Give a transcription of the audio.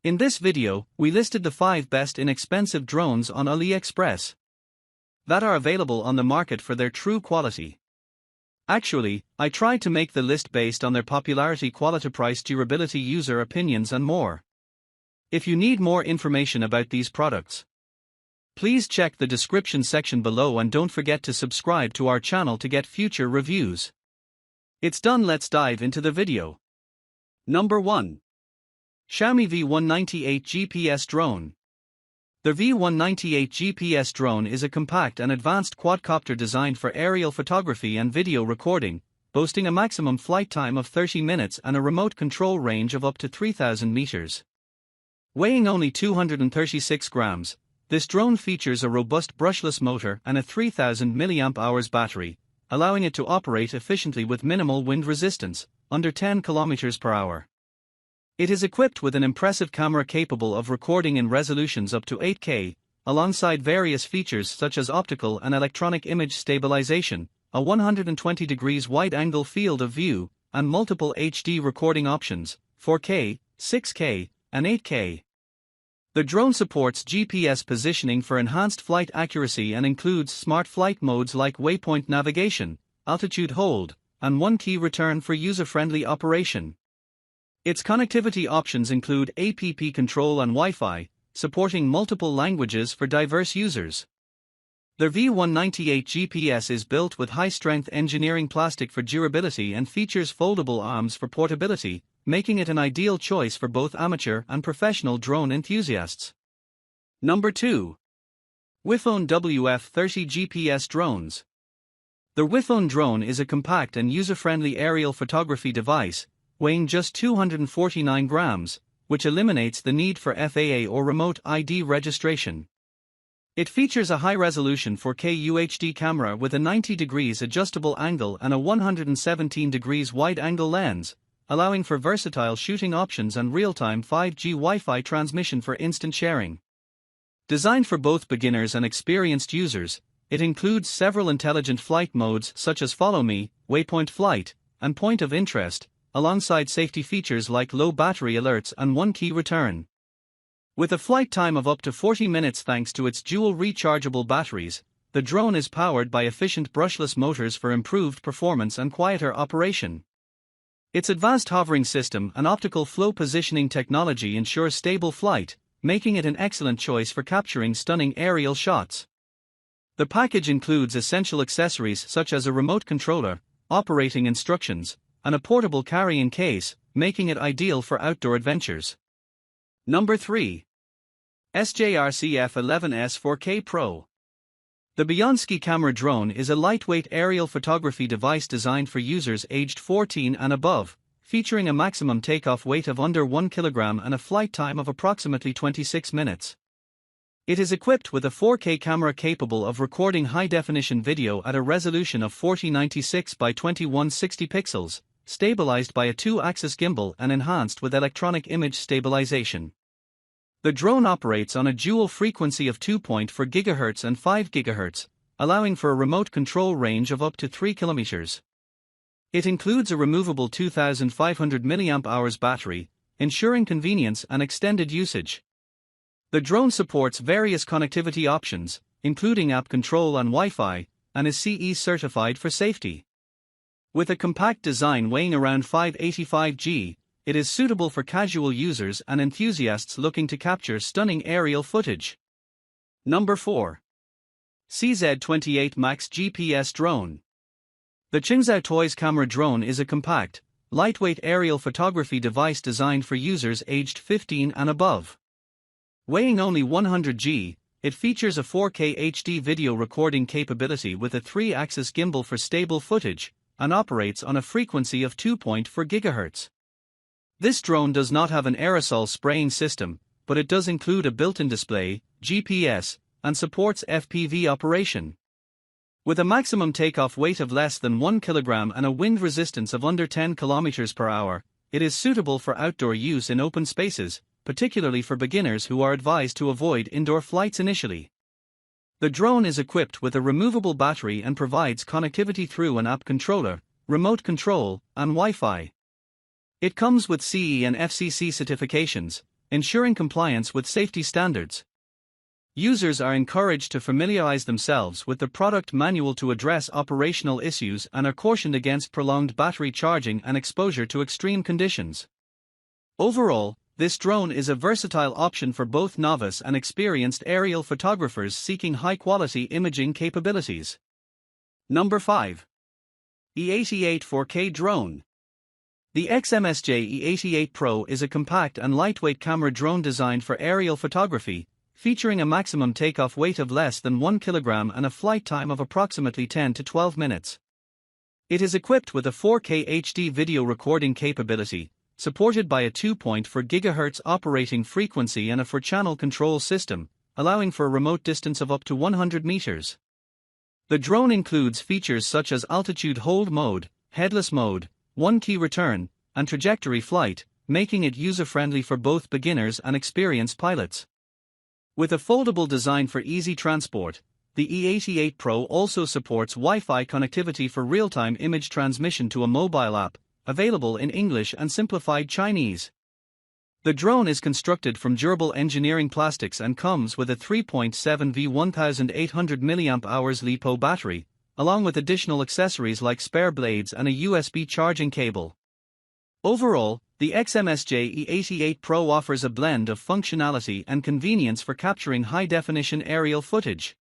In this video, we listed the 5 best inexpensive drones on Aliexpress that are available on the market for their true quality. Actually, I tried to make the list based on their popularity, quality, price, durability, user opinions and more. If you need more information about these products, please check the description section below and don't forget to subscribe to our channel to get future reviews. It's done, let's dive into the video. Number 1. Xiaomi V198 GPS Drone. The V198 GPS drone is a compact and advanced quadcopter designed for aerial photography and video recording, boasting a maximum flight time of 30 minutes and a remote control range of up to 3,000 meters. Weighing only 236 grams, this drone features a robust brushless motor and a 3,000 mAh battery, allowing it to operate efficiently with minimal wind resistance, under 10 km per hour. It is equipped with an impressive camera capable of recording in resolutions up to 8K, alongside various features such as optical and electronic image stabilization, a 120 degrees wide-angle field of view, and multiple HD recording options, 4K, 6K, and 8K. The drone supports GPS positioning for enhanced flight accuracy and includes smart flight modes like waypoint navigation, altitude hold, and one-key return for user-friendly operation. Its connectivity options include app control and Wi-Fi, supporting multiple languages for diverse users. The V198 GPS is built with high-strength engineering plastic for durability and features foldable arms for portability, making it an ideal choice for both amateur and professional drone enthusiasts. Number 2. WeFone WF30 GPS Drones. The WeFone drone is a compact and user-friendly aerial photography device, weighing just 249 grams, which eliminates the need for FAA or remote ID registration. It features a high-resolution 4K UHD camera with a 90 degrees adjustable angle and a 117 degrees wide-angle lens, allowing for versatile shooting options and real-time 5G Wi-Fi transmission for instant sharing. Designed for both beginners and experienced users, it includes several intelligent flight modes such as Follow Me, Waypoint Flight, and Point of Interest, alongside safety features like low battery alerts and one-key return. With a flight time of up to 40 minutes thanks to its dual rechargeable batteries, the drone is powered by efficient brushless motors for improved performance and quieter operation. Its advanced hovering system and optical flow positioning technology ensure stable flight, making it an excellent choice for capturing stunning aerial shots. The package includes essential accessories such as a remote controller, operating instructions, and a portable carrying case, making it ideal for outdoor adventures. Number 3. SJRC F11S 4K Pro. The Bianski camera drone is a lightweight aerial photography device designed for users aged 14 and above, featuring a maximum takeoff weight of under 1 kilogram and a flight time of approximately 26 minutes. It is equipped with a 4K camera capable of recording high-definition video at a resolution of 4096 by 2160 pixels, stabilized by a 2-axis gimbal and enhanced with electronic image stabilization. The drone operates on a dual frequency of 2.4 GHz and 5 GHz, allowing for a remote control range of up to 3 kilometers. It includes a removable 2,500 mAh battery, ensuring convenience and extended usage. The drone supports various connectivity options, including app control and Wi-Fi, and is CE certified for safety. With a compact design weighing around 585 g, it is suitable for casual users and enthusiasts looking to capture stunning aerial footage. Number 4. CZ28 MAX GPS Drone. The Xiaomi camera drone is a compact, lightweight aerial photography device designed for users aged 15 and above. Weighing only 100 g, it features a 4K HD video recording capability with a 3-axis gimbal for stable footage, and operates on a frequency of 2.4 GHz. This drone does not have an aerosol spraying system, but it does include a built-in display, GPS, and supports FPV operation. With a maximum takeoff weight of less than 1 kilogram and a wind resistance of under 10 km per hour, it is suitable for outdoor use in open spaces, particularly for beginners who are advised to avoid indoor flights initially. The drone is equipped with a removable battery and provides connectivity through an app controller, remote control, and Wi-Fi. It comes with CE and FCC certifications, ensuring compliance with safety standards. Users are encouraged to familiarize themselves with the product manual to address operational issues and are cautioned against prolonged battery charging and exposure to extreme conditions. Overall, this drone is a versatile option for both novice and experienced aerial photographers seeking high-quality imaging capabilities. Number 5. E88 4K Drone. The XMSJ E88 Pro is a compact and lightweight camera drone designed for aerial photography, featuring a maximum takeoff weight of less than 1 kilogram and a flight time of approximately 10 to 12 minutes. It is equipped with a 4K HD video recording capability, supported by a 2.4 GHz operating frequency and a 4-channel control system, allowing for a remote distance of up to 100 meters. The drone includes features such as altitude hold mode, headless mode, one-key return, and trajectory flight, making it user-friendly for both beginners and experienced pilots. With a foldable design for easy transport, the E88 Pro also supports Wi-Fi connectivity for real-time image transmission to a mobile app, available in English and simplified Chinese. The drone is constructed from durable engineering plastics and comes with a 3.7V 1800 mAh LiPo battery, along with additional accessories like spare blades and a USB charging cable. Overall, the XMSJ E88 Pro offers a blend of functionality and convenience for capturing high-definition aerial footage.